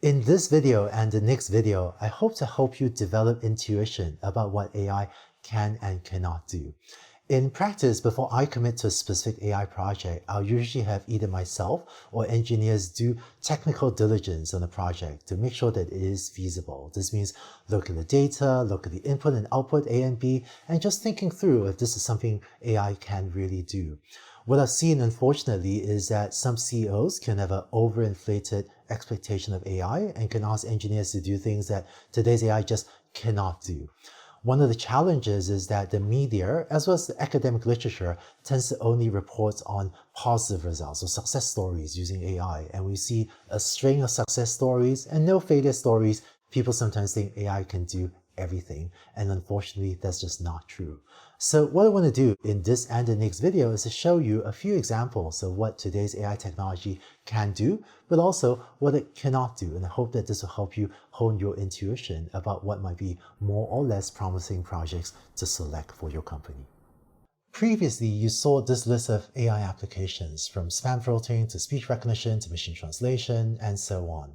In this video and the next video, I hope to help you develop intuition about what AI can and cannot do. In practice, before I commit to a specific AI project, I'll usually have either myself or engineers do technical diligence on the project to make sure that it is feasible. This means look at the data, look at the input and output A and B, and just thinking through if this is something AI can really do. What I've seen, unfortunately, is that some CEOs can have an overinflated expectation of AI and can ask engineers to do things that today's AI just cannot do. One of the challenges is that the media, as well as the academic literature, tends to only report on positive results or success stories using AI. And we see a string of success stories and no failure stories. People sometimes think AI can do everything. And unfortunately, that's just not true. So what I want to do in this and the next video is to show you a few examples of what today's AI technology can do, but also what it cannot do. And I hope that this will help you hone your intuition about what might be more or less promising projects to select for your company. Previously, you saw this list of AI applications, from spam filtering to speech recognition to machine translation and so on.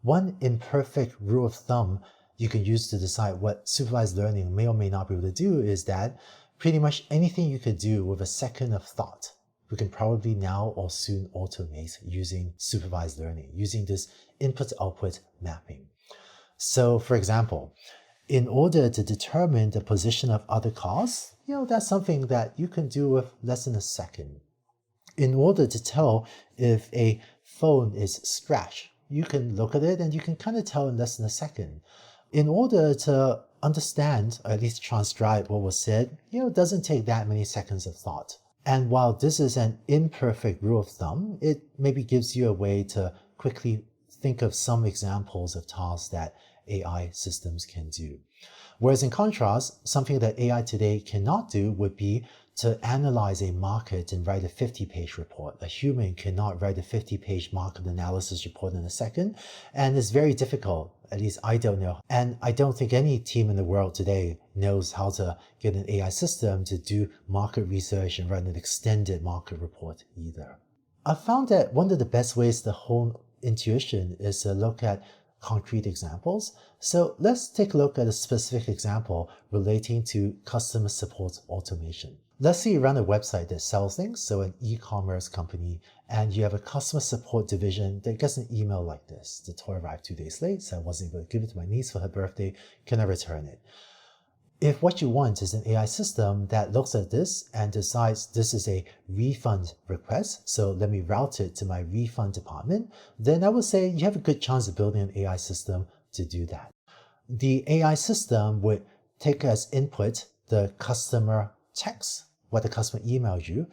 One imperfect rule of thumb you can use to decide what supervised learning may or may not be able to do is that pretty much anything you could do with a second of thought, we can probably now or soon automate using supervised learning, using this input-output mapping. So for example, in order to determine the position of other cars, that's something that you can do with less than a second. In order to tell if a phone is scratched, you can look at it and you can kind of tell in less than a second. In order to understand, or at least transcribe what was said, it doesn't take that many seconds of thought. And while this is an imperfect rule of thumb, it maybe gives you a way to quickly think of some examples of tasks that AI systems can do. Whereas in contrast, something that AI today cannot do would be to analyze a market and write a 50-page report. A human cannot write a 50-page market analysis report in a second, and it's very difficult. At least I don't know. And I don't think any team in the world today knows how to get an AI system to do market research and write an extended market report either. I found that one of the best ways to hone intuition is to look at concrete examples. So let's take a look at a specific example relating to customer support automation. Let's say you run a website that sells things, so an e-commerce company, and you have a customer support division that gets an email like this. The toy arrived 2 days late, so I wasn't able to give it to my niece for her birthday. Can I return it? If what you want is an AI system that looks at this and decides this is a refund request, so let me route it to my refund department, then I would say you have a good chance of building an AI system to do that. The AI system would take as input the customer text, what the customer emailed you,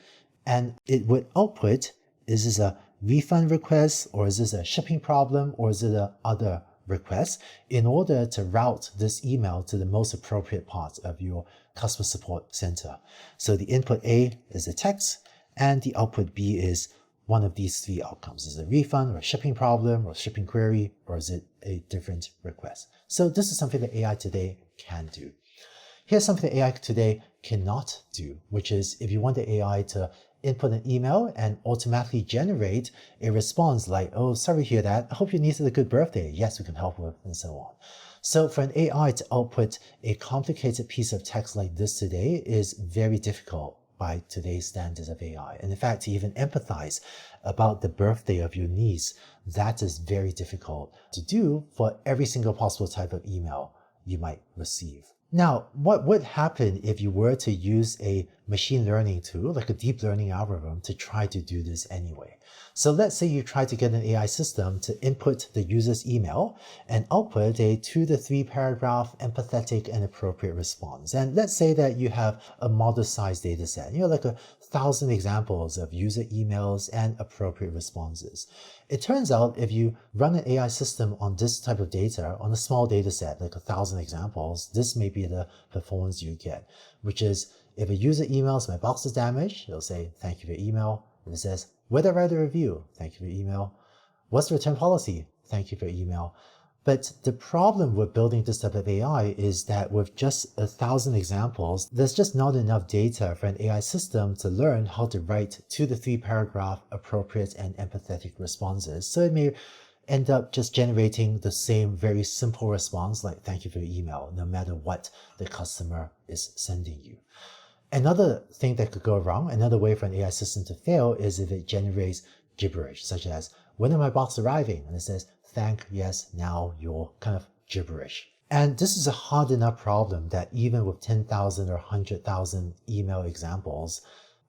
and it would output, is this a refund request, or is this a shipping problem, or is it a other request, in order to route this email to the most appropriate part of your customer support center. So the input A is the text, and the output B is one of these three outcomes. Is it a refund or a shipping problem or a shipping query, or is it a different request? So this is something that AI today can do. Here's something that AI today cannot do, which is if you want the AI to input an email and automatically generate a response like, oh, sorry to hear that. I hope your niece had a good birthday. Yes, we can help with, and so on. So for an AI to output a complicated piece of text like this today is very difficult by today's standards of AI. And in fact, to even empathize about the birthday of your niece, that is very difficult to do for every single possible type of email you might receive. Now, what would happen if you were to use a machine learning tool, like a deep learning algorithm, to try to do this anyway? So let's say you try to get an AI system to input the user's email and output a 2 to 3 paragraph empathetic and appropriate response. And let's say that you have a model-sized data set, like 1,000 examples of user emails and appropriate responses. It turns out if you run an AI system on this type of data, on a small data set, like 1,000 examples, this may be the performance you get, which is if a user emails, my box is damaged, it'll say, thank you for your email. If it says, where to write a review, thank you for your email. What's the return policy? Thank you for your email. But the problem with building this type of AI is that with just 1,000 examples, there's just not enough data for an AI system to learn how to write 2 to 3 paragraph appropriate and empathetic responses. So it may end up just generating the same very simple response like thank you for your email, no matter what the customer is sending you. Another thing that could go wrong, another way for an AI system to fail is if it generates gibberish, such as, when are my box arriving? And it says, thank, yes, now, your kind of gibberish. And this is a hard enough problem that even with 10,000 or 100,000 email examples,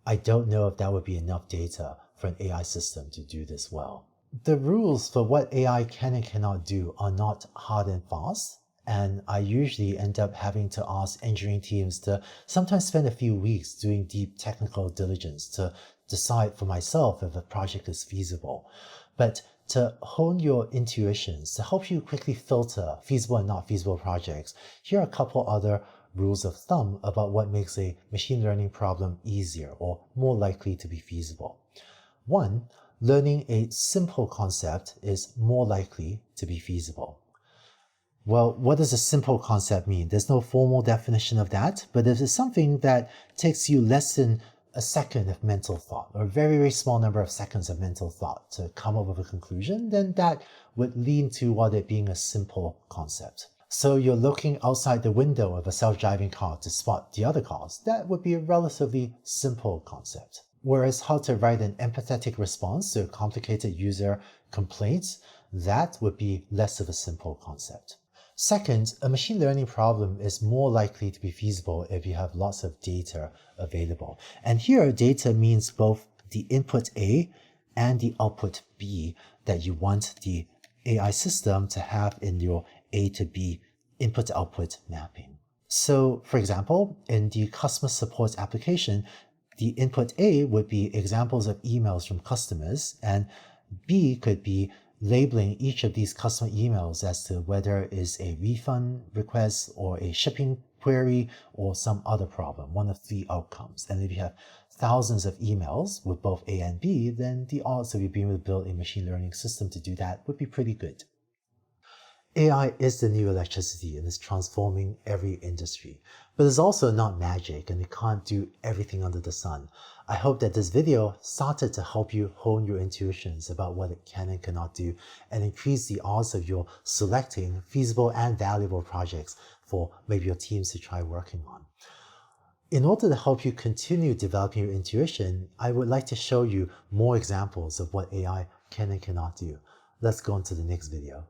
I don't know if that would be enough data for an AI system to do this well. The rules for what AI can and cannot do are not hard and fast. And I usually end up having to ask engineering teams to sometimes spend a few weeks doing deep technical diligence to decide for myself if a project is feasible. But to hone your intuitions, to help you quickly filter feasible and not feasible projects, here are a couple other rules of thumb about what makes a machine learning problem easier or more likely to be feasible. 1, learning a simple concept is more likely to be feasible. Well, what does a simple concept mean? There's no formal definition of that, but if it's something that takes you less than a second of mental thought, or a very, very small number of seconds of mental thought to come up with a conclusion, then that would lean toward it being a simple concept. So you're looking outside the window of a self-driving car to spot the other cars. That would be a relatively simple concept. Whereas how to write an empathetic response to a complicated user complaint, that would be less of a simple concept. Second, a machine learning problem is more likely to be feasible if you have lots of data available. And here, data means both the input A and the output B that you want the AI system to have in your A to B input-output mapping. So, for example, in the customer support application, the input A would be examples of emails from customers, and B could be labeling each of these customer emails as to whether it's a refund request or a shipping query or some other problem, one of 3 outcomes. And if you have thousands of emails with both A and B, then the odds of you being able to build a machine learning system to do that would be pretty good. AI is the new electricity and is transforming every industry, but it's also not magic and it can't do everything under the sun. I hope that this video started to help you hone your intuitions about what it can and cannot do and increase the odds of your selecting feasible and valuable projects for maybe your teams to try working on. In order to help you continue developing your intuition, I would like to show you more examples of what AI can and cannot do. Let's go on to the next video.